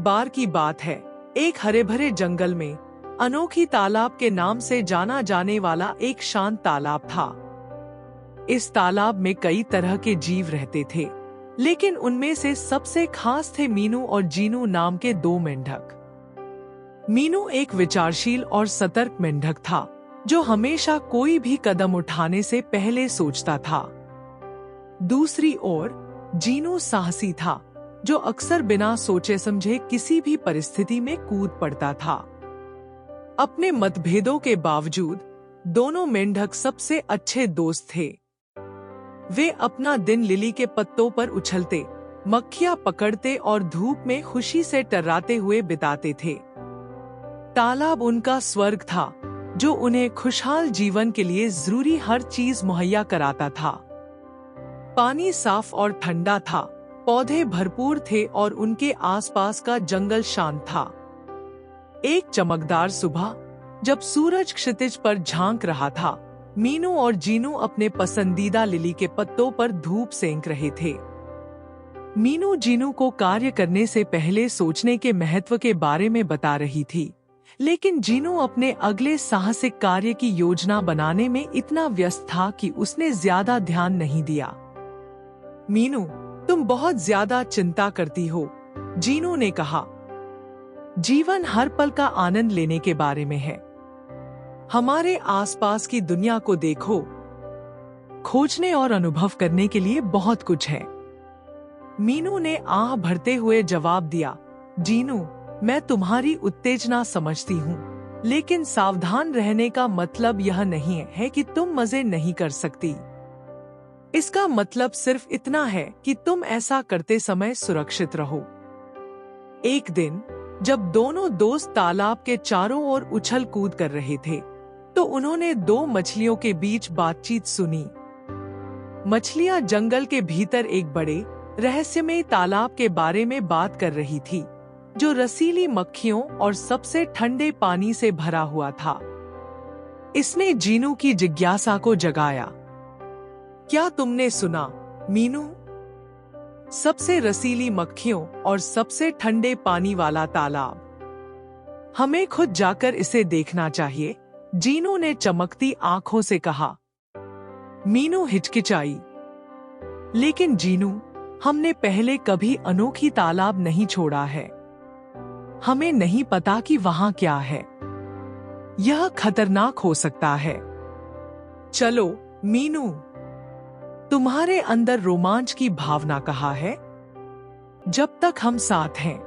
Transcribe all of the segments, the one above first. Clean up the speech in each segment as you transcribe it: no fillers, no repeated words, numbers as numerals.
बार की बात है, एक हरे भरे जंगल में अनोखी तालाब के नाम से जाना जाने वाला एक शांत तालाब था। इस तालाब में कई तरह के जीव रहते थे, लेकिन उनमें से सबसे खास थे मीनू और जीनू नाम के दो मेंढक। मीनू एक विचारशील और सतर्क मेंढक था, जो हमेशा कोई भी कदम उठाने से पहले सोचता था। दूसरी ओर जीनू साहसी था, जो अक्सर बिना सोचे समझे किसी भी परिस्थिति में कूद पड़ता था। अपने मतभेदों के बावजूद दोनों मेंढक सबसे अच्छे दोस्त थे। वे अपना दिन लिली के पत्तों पर उछलते, मक्खियां पकड़ते और धूप में खुशी से टर्राते हुए बिताते थे। तालाब उनका स्वर्ग था, जो उन्हें खुशहाल जीवन के लिए जरूरी हर चीज मुहैया कराता था। पानी साफ और ठंडा था, पौधे भरपूर थे और उनके आसपास का जंगल शांत था। एक चमकदार सुबह, जब सूरज क्षितिज पर झांक रहा था, मीनू और जीनू अपने पसंदीदा लिली के पत्तों पर धूप सेंक रहे थे। मीनू जीनू को कार्य करने से पहले सोचने के महत्व के बारे में बता रही थी, लेकिन जीनू अपने अगले साहसिक कार्य की योजना बनाने में इतना व्यस्त था कि उसने ज्यादा ध्यान नहीं दिया। मीनू, तुम बहुत ज्यादा चिंता करती हो, जीनू ने कहा। जीवन हर पल का आनंद लेने के बारे में है। हमारे आसपास की दुनिया को देखो, खोजने और अनुभव करने के लिए बहुत कुछ है। मीनू ने आह भरते हुए जवाब दिया, जीनू, मैं तुम्हारी उत्तेजना समझती हूँ, लेकिन सावधान रहने का मतलब यह नहीं है कि तुम मजे नहीं कर सकती। इसका मतलब सिर्फ इतना है कि तुम ऐसा करते समय सुरक्षित रहो। एक दिन जब दोनों दोस्त तालाब के चारों ओर उछल कूद कर रहे थे, तो उन्होंने दो मछलियों के बीच बातचीत सुनी। मछलियां जंगल के भीतर एक बड़े रहस्यमय तालाब के बारे में बात कर रही थी, जो रसीली मक्खियों और सबसे ठंडे पानी से भरा हुआ था। इसने जीनू की जिज्ञासा को जगाया। क्या तुमने सुना, मीनू? सबसे रसीली मक्खियों और सबसे ठंडे पानी वाला तालाब। हमें खुद जाकर इसे देखना चाहिए, जीनू ने चमकती आंखों से कहा। मीनू हिचकिचाई। लेकिन जीनू, हमने पहले कभी अनोखी तालाब नहीं छोड़ा है। हमें नहीं पता कि वहां क्या है। यह खतरनाक हो सकता है। चलो मीनू, तुम्हारे अंदर रोमांच की भावना कहाँ है? जब तक हम साथ हैं,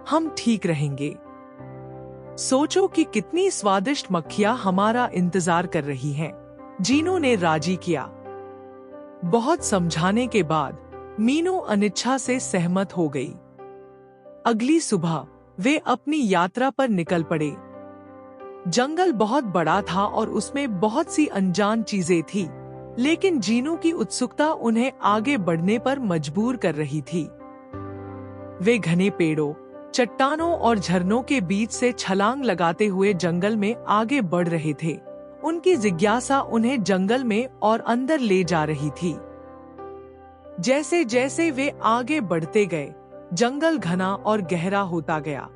हम ठीक रहेंगे। सोचो कि कितनी स्वादिष्ट मक्खियां हमारा इंतजार कर रही हैं। जीनू ने राजी किया। बहुत समझाने के बाद मीनू अनिच्छा से सहमत हो गई। अगली सुबह वे अपनी यात्रा पर निकल पड़े। जंगल बहुत बड़ा था और उसमें बहुत सी अनजान चीजें थी, लेकिन जीनू की उत्सुकता उन्हें आगे बढ़ने पर मजबूर कर रही थी। वे घने पेड़ों, चट्टानों और झरनों के बीच से छलांग लगाते हुए जंगल में आगे बढ़ रहे थे। उनकी जिज्ञासा उन्हें जंगल में और अंदर ले जा रही थी। जैसे जैसे वे आगे बढ़ते गए, जंगल घना और गहरा होता गया।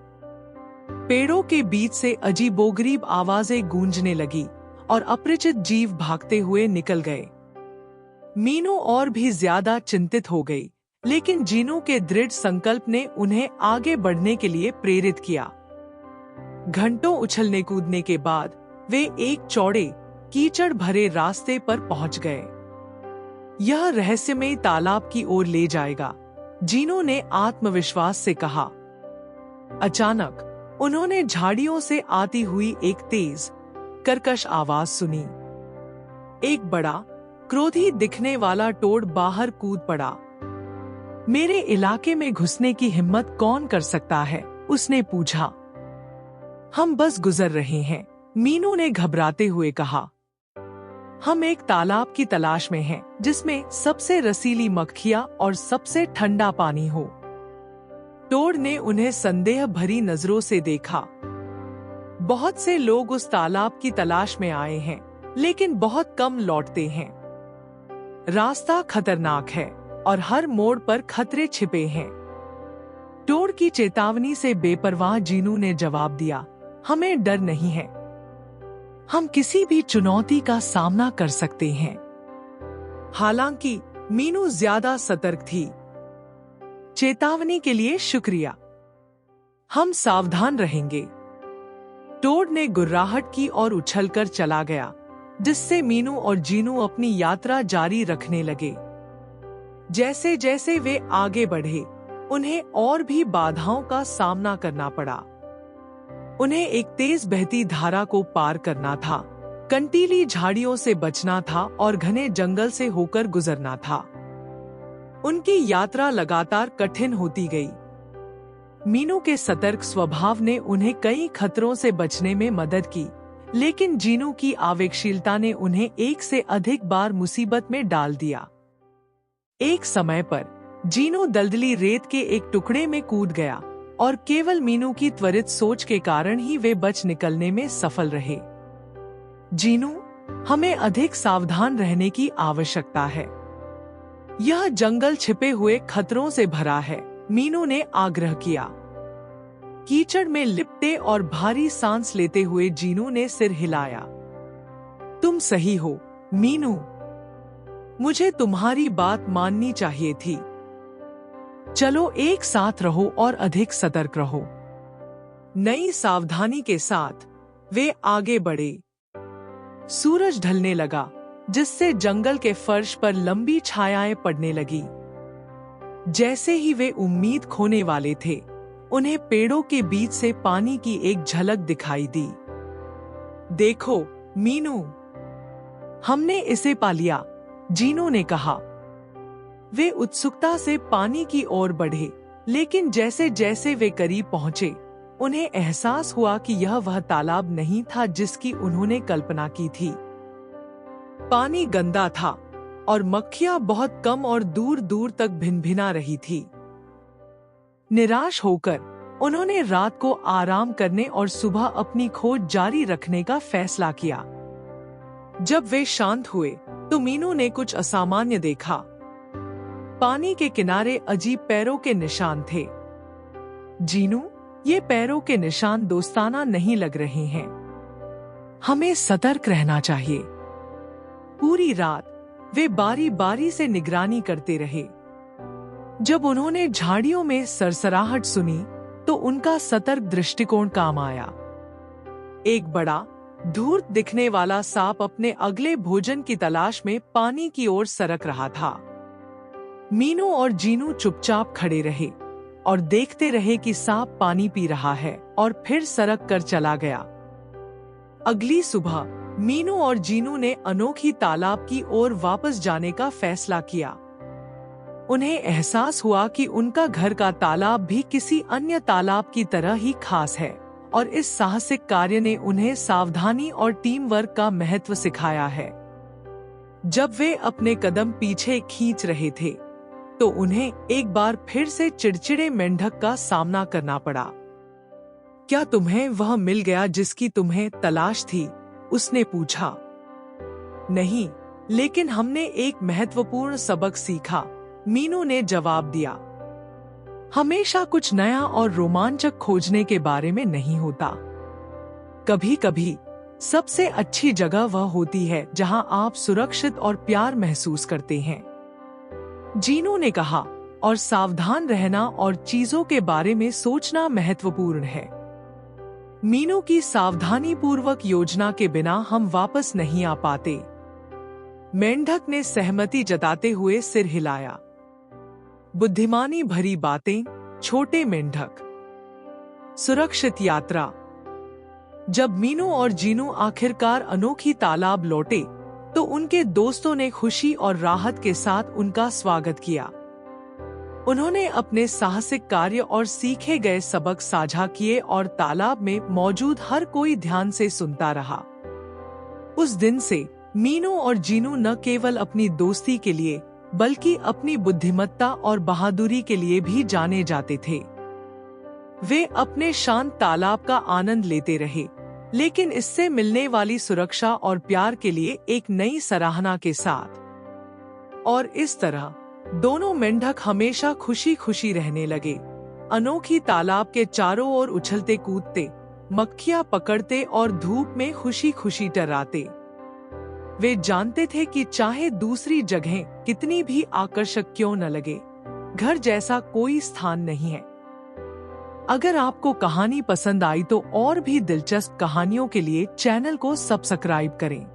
पेड़ों के बीच से अजीबोगरीब आवाजें गूंजने लगी और अपरिचित जीव भागते हुए निकल गए। मीनू और भी ज्यादा चिंतित हो गई, लेकिन जीनू के दृढ़ संकल्प ने उन्हें आगे बढ़ने के लिए प्रेरित किया। घंटों उछलने कूदने के बाद वे एक चौड़े, कीचड़ भरे रास्ते पर पहुंच गए। यह रहस्यमय तालाब की ओर ले जाएगा, जीनू ने आत्मविश्वास से कहा। अचानक उन्होंने झाड़ियों से आती हुई एक तेज, कर्कश आवाज सुनी। एक बड़ा, क्रोधी दिखने वाला टोड बाहर कूद पड़ा। मेरे इलाके में घुसने की हिम्मत कौन कर सकता है? उसने पूछा। हम बस गुजर रहे हैं, मीनू ने घबराते हुए कहा। हम एक तालाब की तलाश में हैं, जिसमें सबसे रसीली मक्खियां और सबसे ठंडा पानी हो। टोड ने उन्हें संदेह भरी नजरों से देखा। बहुत से लोग उस तालाब की तलाश में आए हैं, लेकिन बहुत कम लौटते हैं। रास्ता खतरनाक है और हर मोड़ पर खतरे छिपे हैं। टोड की चेतावनी से बेपरवाह जीनू ने जवाब दिया, हमें डर नहीं है, हम किसी भी चुनौती का सामना कर सकते हैं। हालांकि मीनू ज्यादा सतर्क थी। चेतावनी के लिए शुक्रिया, हम सावधान रहेंगे। टोड ने गुर्राहट की और उछलकर चला गया, जिससे मीनू और जीनू अपनी यात्रा जारी रखने लगे। जैसे जैसे वे आगे बढ़े, उन्हें और भी बाधाओं का सामना करना पड़ा। उन्हें एक तेज बहती धारा को पार करना था, कंटीली झाड़ियों से बचना था और घने जंगल से होकर गुजरना था। उनकी यात्रा लगातार कठिन होती गई। मीनू के सतर्क स्वभाव ने उन्हें कई खतरों से बचने में मदद की, लेकिन जीनू की आवेगशीलता ने उन्हें एक से अधिक बार मुसीबत में डाल दिया। एक समय पर जीनू दलदली रेत के एक टुकड़े में कूद गया और केवल मीनू की त्वरित सोच के कारण ही वे बच निकलने में सफल रहे। जीनू, हमें अधिक सावधान रहने की आवश्यकता है। यह जंगल छिपे हुए खतरों से भरा है, मीनू ने आग्रह किया। कीचड़ में लिपटे और भारी सांस लेते हुए जीनू ने सिर हिलाया। तुम सही हो, मीनू। मुझे तुम्हारी बात माननी चाहिए थी। चलो एक साथ रहो और अधिक सतर्क रहो। नई सावधानी के साथ वे आगे बढ़े। सूरज ढलने लगा, जिससे जंगल के फर्श पर लंबी छायाएं पड़ने लगी। जैसे ही वे उम्मीद खोने वाले थे, उन्हें पेड़ों के बीच से पानी की एक झलक दिखाई दी। देखो, मीनू, हमने इसे पा लिया, जीनू ने कहा। वे उत्सुकता से पानी की ओर बढ़े, लेकिन जैसे जैसे वे करीब पहुंचे, उन्हें एहसास हुआ कि यह वह तालाब नहीं था जिसकी उन्होंने कल्पना की थी। पानी गंदा था और मक्खियां बहुत कम और दूर दूर तक भिनभिना रही थी। निराश होकर उन्होंने रात को आराम करने और सुबह अपनी खोज जारी रखने का फैसला किया। जब वे शांत हुए तो मीनू ने कुछ असामान्य देखा। पानी के किनारे अजीब पैरों के निशान थे। जीनू, ये पैरों के निशान दोस्ताना नहीं लग रहे हैं। हमें सतर्क रहना चाहिए। पूरी रात वे बारी बारी से निगरानी करते रहे। जब उन्होंने झाड़ियों में सरसराहट सुनी, तो उनका सतर्क दृष्टिकोण काम आया। एक बड़ा धूर्त दिखने वाला सांप अपने अगले भोजन की तलाश में पानी की ओर सरक रहा था। मीनू और जीनू चुपचाप खड़े रहे और देखते रहे कि सांप पानी पी रहा है और फिर सरक कर चला गया। अगली सुबह मीनू और जीनू ने अनोखी तालाब की ओर वापस जाने का फैसला किया। उन्हें एहसास हुआ कि उनका घर का तालाब भी किसी अन्य तालाब की तरह ही खास है और इस साहसिक कार्य ने उन्हें सावधानी और टीम वर्क का महत्व सिखाया है। जब वे अपने कदम पीछे खींच रहे थे, तो उन्हें एक बार फिर से चिड़चिड़े मेंढक का सामना करना पड़ा। क्या तुम्हें वह मिल गया जिसकी तुम्हें तलाश थी? उसने पूछा। नहीं, लेकिन हमने एक महत्वपूर्ण सबक सीखा, मीनू ने जवाब दिया। हमेशा कुछ नया और रोमांचक खोजने के बारे में नहीं होता। कभी कभी सबसे अच्छी जगह वह होती है जहां आप सुरक्षित और प्यार महसूस करते हैं, जीनू ने कहा। और सावधान रहना और चीजों के बारे में सोचना महत्वपूर्ण है। मीनू की सावधानी पूर्वक योजना के बिना हम वापस नहीं आ पाते। मेंढक ने सहमति जताते हुए सिर हिलाया। बुद्धिमानी भरी बातें, छोटे मेंढक। सुरक्षित यात्रा। जब मीनू और जीनू आखिरकार अनोखी तालाब लौटे, तो उनके दोस्तों ने खुशी और राहत के साथ उनका स्वागत किया। उन्होंने अपने साहसिक कार्य और सीखे गए सबक साझा किए और तालाब में मौजूद हर कोई ध्यान से सुनता रहा। उस दिन से मीनू और जीनू न केवल अपनी दोस्ती के लिए, बल्कि अपनी बुद्धिमत्ता और बहादुरी के लिए भी जाने जाते थे। वे अपने शांत तालाब का आनंद लेते रहे, लेकिन इससे मिलने वाली सुरक्षा और प्यार के लिए एक नई सराहना के साथ। और इस तरह दोनों मेंढक हमेशा खुशी खुशी रहने लगे, अनोखी तालाब के चारों ओर उछलते कूदते, मक्खियां पकड़ते और धूप में खुशी खुशी टर्राते। वे जानते थे कि चाहे दूसरी जगहें कितनी भी आकर्षक क्यों न लगे, घर जैसा कोई स्थान नहीं है। अगर आपको कहानी पसंद आई तो और भी दिलचस्प कहानियों के लिए चैनल को सब्सक्राइब करें।